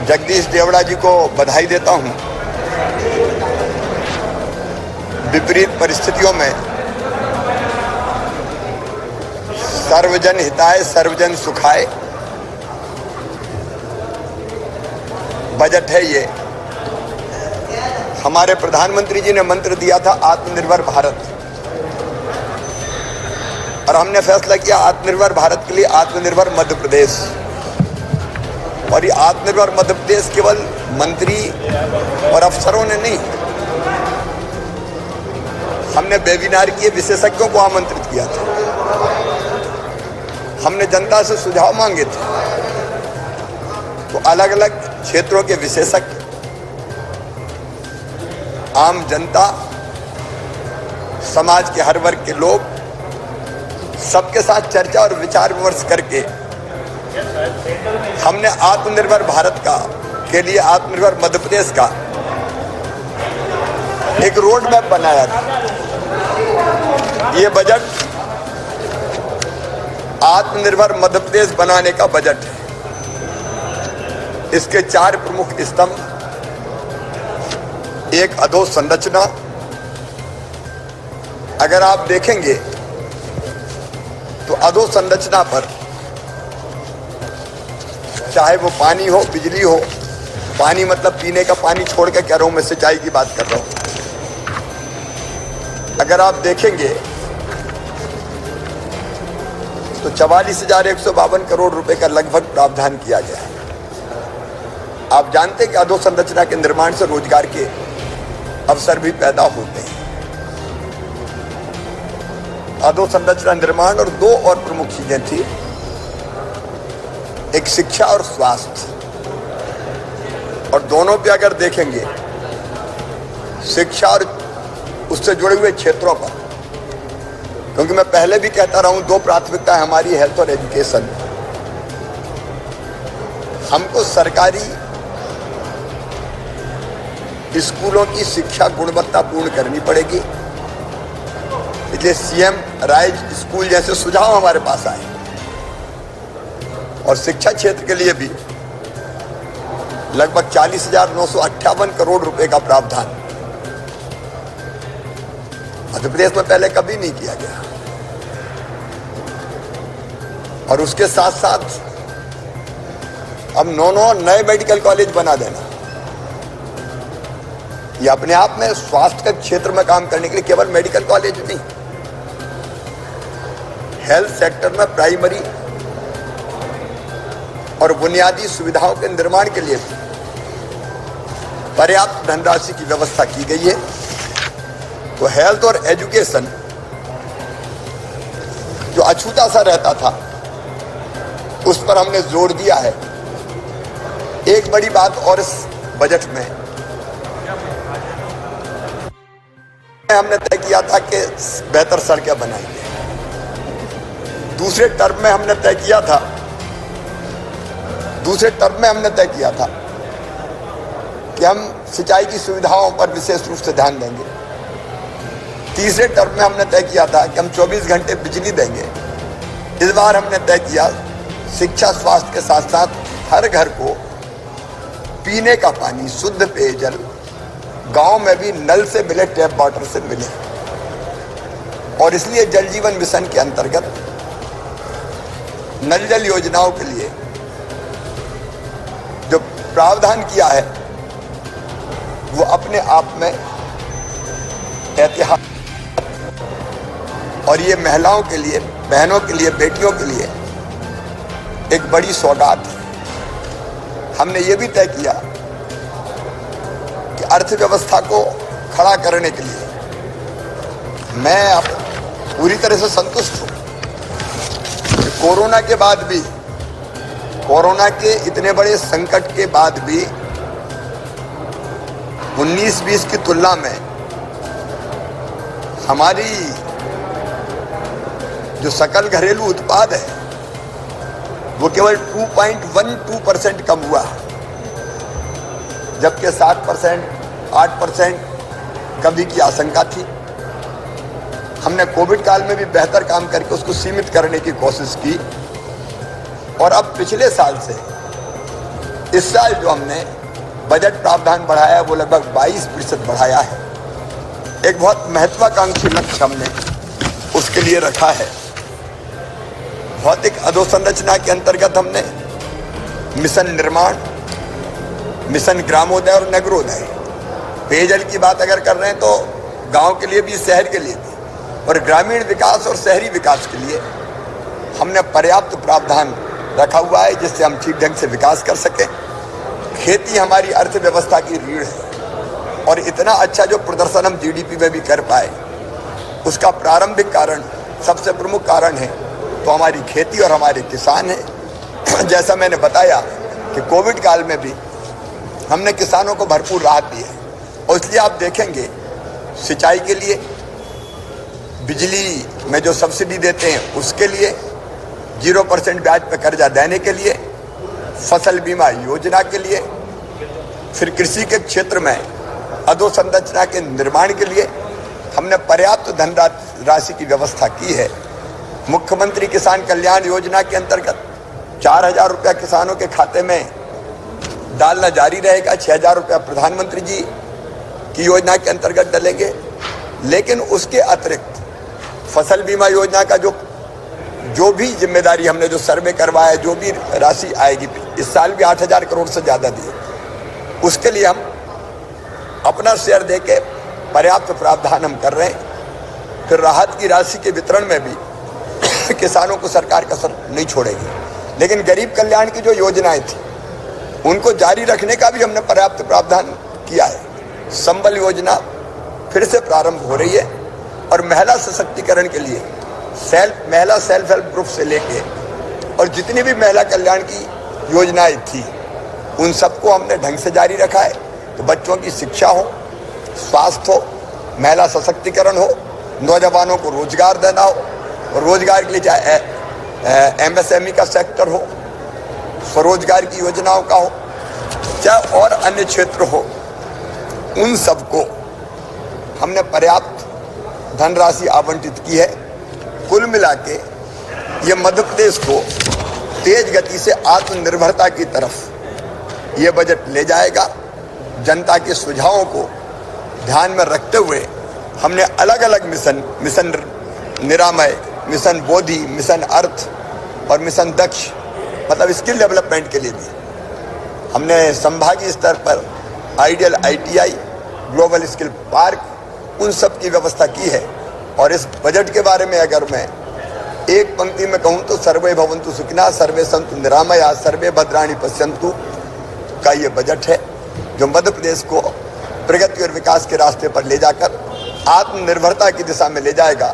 जगदीश देवड़ा जी को बधाई देता हूं। विपरीत परिस्थितियों में सर्वजन हिताय सर्वजन सुखाय बजट है ये। हमारे प्रधानमंत्री जी ने मंत्र दिया था आत्मनिर्भर भारत, और हमने फैसला किया आत्मनिर्भर भारत के लिए आत्मनिर्भर मध्य प्रदेश। और ये आत्मनिर्भर मध्य प्रदेश केवल मंत्री और अफसरों ने नहीं, हमने वेबिनार किए, विशेषज्ञों को आमंत्रित किया था, हमने जनता से सुझाव मांगे थे। तो अलग अलग क्षेत्रों के विशेषज्ञ, आम जनता, समाज के हर वर्ग के लोग, सबके साथ चर्चा और विचार विमर्श करके हमने आत्मनिर्भर भारत का के लिए आत्मनिर्भर मध्य प्रदेश का एक रोड मैप बनाया था। ये बजट आत्मनिर्भर मध्य प्रदेश बनाने का बजट है। इसके 4 प्रमुख स्तंभ, एक अधोसंरचना। अगर आप देखेंगे तो अधोसंरचना पर चाहे वो पानी हो, बिजली हो, पानी मतलब पीने का पानी छोड़ के कह रहा हूं, मैं सिंचाई की बात कर रहा हूं। अगर आप देखेंगे तो 44,152 करोड़ रुपए का लगभग प्रावधान किया गया है। आप जानते हैं कि अधोसंरचना के निर्माण से रोजगार के अवसर भी पैदा होते हैं। अधोसंरचना निर्माण और 2 और प्रमुख चीजें थी, एक शिक्षा और स्वास्थ्य। और दोनों पे अगर देखेंगे, शिक्षा और उससे जुड़े हुए क्षेत्रों पर, क्योंकि मैं पहले भी कहता रहा हूं 2 प्राथमिकता है हमारी, हेल्थ और एजुकेशन। हमको सरकारी स्कूलों की शिक्षा गुणवत्तापूर्ण करनी पड़ेगी, इसलिए सीएम राइज स्कूल जैसे सुझाव हमारे पास आए। और शिक्षा क्षेत्र के लिए भी लगभग 40,958 करोड़ रुपए का प्रावधान मध्य प्रदेश में पहले कभी नहीं किया गया। और उसके साथ साथ अब 9 नए मेडिकल कॉलेज बना देना, ये अपने आप में स्वास्थ्य के क्षेत्र में काम करने के लिए केवल मेडिकल कॉलेज नहीं, हेल्थ सेक्टर में प्राइमरी और बुनियादी सुविधाओं के निर्माण के लिए पर्याप्त धनराशि की व्यवस्था की गई है। तो हेल्थ और एजुकेशन जो अछूता सा रहता था, उस पर हमने जोर दिया है। एक बड़ी बात और इस बजट में हमने तय किया था कि बेहतर सड़कें बनाएंगे। दूसरे टर्म में हमने तय किया था कि हम सिंचाई की सुविधाओं पर विशेष रूप से ध्यान देंगे। तीसरे टर्म में हमने तय किया था कि हम 24 घंटे बिजली देंगे। इस बार हमने तय किया शिक्षा स्वास्थ्य के साथ साथ हर घर को पीने का पानी, शुद्ध पेयजल, गांव में भी नल से मिले, टैप वाटर से मिले। और इसलिए जल जीवन मिशन के अंतर्गत नल जल योजनाओं के लिए जो प्रावधान किया है वो अपने आप में ऐतिहासिक, और ये महिलाओं के लिए, बहनों के लिए, बेटियों के लिए एक बड़ी सौगात है। हमने ये भी तय किया कि अर्थव्यवस्था को खड़ा करने के लिए मैं अब पूरी तरह से संतुष्ट हूं। कोरोना के बाद भी, कोरोना के इतने बड़े संकट के बाद भी 19-20 की तुलना में हमारी जो सकल घरेलू उत्पाद है वो केवल 2.12% कम हुआ, जबकि 7%, 8% कमी की आशंका थी। हमने कोविड काल में भी बेहतर काम करके उसको सीमित करने की कोशिश की। और अब पिछले साल से इस साल जो हमने बजट प्रावधान बढ़ाया है वो लगभग 22% बढ़ाया है। एक बहुत महत्वाकांक्षी लक्ष्य हमने उसके लिए रखा है। भौतिक अधोसंरचना के अंतर्गत हमने मिशन निर्माण, मिशन ग्रामोदय और नगरोदय, पेयजल की बात अगर कर रहे हैं तो गांव के लिए भी, शहर के लिए भी, और ग्रामीण विकास और शहरी विकास के लिए हमने पर्याप्त प्रावधान रखा हुआ है जिससे हम ठीक ढंग से विकास कर सकें। खेती हमारी अर्थव्यवस्था की रीढ़ है और इतना अच्छा जो प्रदर्शन हम जीडीपी में भी कर पाए उसका प्रारंभिक कारण, सबसे प्रमुख कारण है तो हमारी खेती और हमारे किसान हैं। जैसा मैंने बताया कि कोविड काल में भी हमने किसानों को भरपूर राहत दी है और इसलिए आप देखेंगे सिंचाई के लिए, बिजली में जो सब्सिडी देते हैं उसके लिए, 0% ब्याज पर कर्जा देने के लिए, फसल बीमा योजना के लिए, फिर कृषि के क्षेत्र में अधोसंरचना के निर्माण के लिए हमने पर्याप्त धनराशि की व्यवस्था की है। मुख्यमंत्री किसान कल्याण योजना के अंतर्गत 4,000 रुपया किसानों के खाते में डालना जारी रहेगा। 6,000 रुपया प्रधानमंत्री जी की योजना के अंतर्गत डलेंगे। लेकिन उसके अतिरिक्त फसल बीमा योजना का जो भी जिम्मेदारी हमने जो सर्वे करवाया, जो भी राशि आएगी, इस साल भी 8,000 करोड़ से ज़्यादा दी, उसके लिए हम अपना शेयर देके पर्याप्त प्रावधान हम कर रहे हैं। फिर राहत की राशि के वितरण में भी किसानों को सरकार कसर नहीं छोड़ेगी। लेकिन गरीब कल्याण की जो योजनाएं थी उनको जारी रखने का भी हमने पर्याप्त प्रावधान किया है। संबल योजना फिर से प्रारंभ हो रही है और महिला सशक्तिकरण के लिए महिला सेल्फ हेल्प ग्रुप से लेके और जितनी भी महिला कल्याण की योजनाएं थी उन सबको हमने ढंग से जारी रखा है। तो बच्चों की शिक्षा हो, स्वास्थ्य हो, महिला सशक्तिकरण हो, नौजवानों को रोजगार देना हो, और रोजगार के लिए चाहे एमएसएमई का सेक्टर हो, स्वरोजगार की योजनाओं का हो, चाहे और अन्य क्षेत्र हो, उन सबको हमने पर्याप्त धनराशि आवंटित की है। कुल मिला के ये मध्य प्रदेश को तेज गति से आत्मनिर्भरता की तरफ ये बजट ले जाएगा। जनता के सुझावों को ध्यान में रखते हुए हमने अलग अलग मिशन निरामय, मिशन बोधि, मिशन अर्थ और मिशन दक्ष, मतलब स्किल डेवलपमेंट के लिए भी हमने संभागीय स्तर पर ideal ITI, global skill park, उन सब की व्यवस्था की है। और इस बजट के बारे में अगर मैं एक पंक्ति में कहूँ तो सर्वे भवन्तु सुखिनः, सर्वे सन्तु निरामया, सर्वे भद्राणि पश्यन्तु का ये बजट है जो मध्य प्रदेश को प्रगति और विकास के रास्ते पर ले जाकर आत्मनिर्भरता की दिशा में ले जाएगा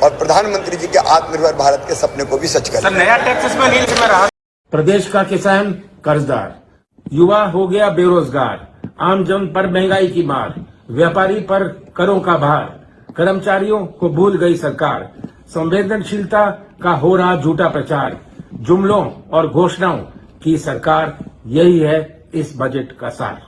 और प्रधानमंत्री जी के आत्मनिर्भर भारत के सपने को भी सच करेगा। नया टैक्सेस में नील में रहा। प्रदेश का किसान कर्जदार, युवा हो गया बेरोजगार, आम जन पर महंगाई की मार, व्यापारी पर करों का भार, कर्मचारियों को भूल गई सरकार, संवेदनशीलता का हो रहा झूठा प्रचार, जुमलों और घोषणाओं की सरकार, यही है इस बजट का सार।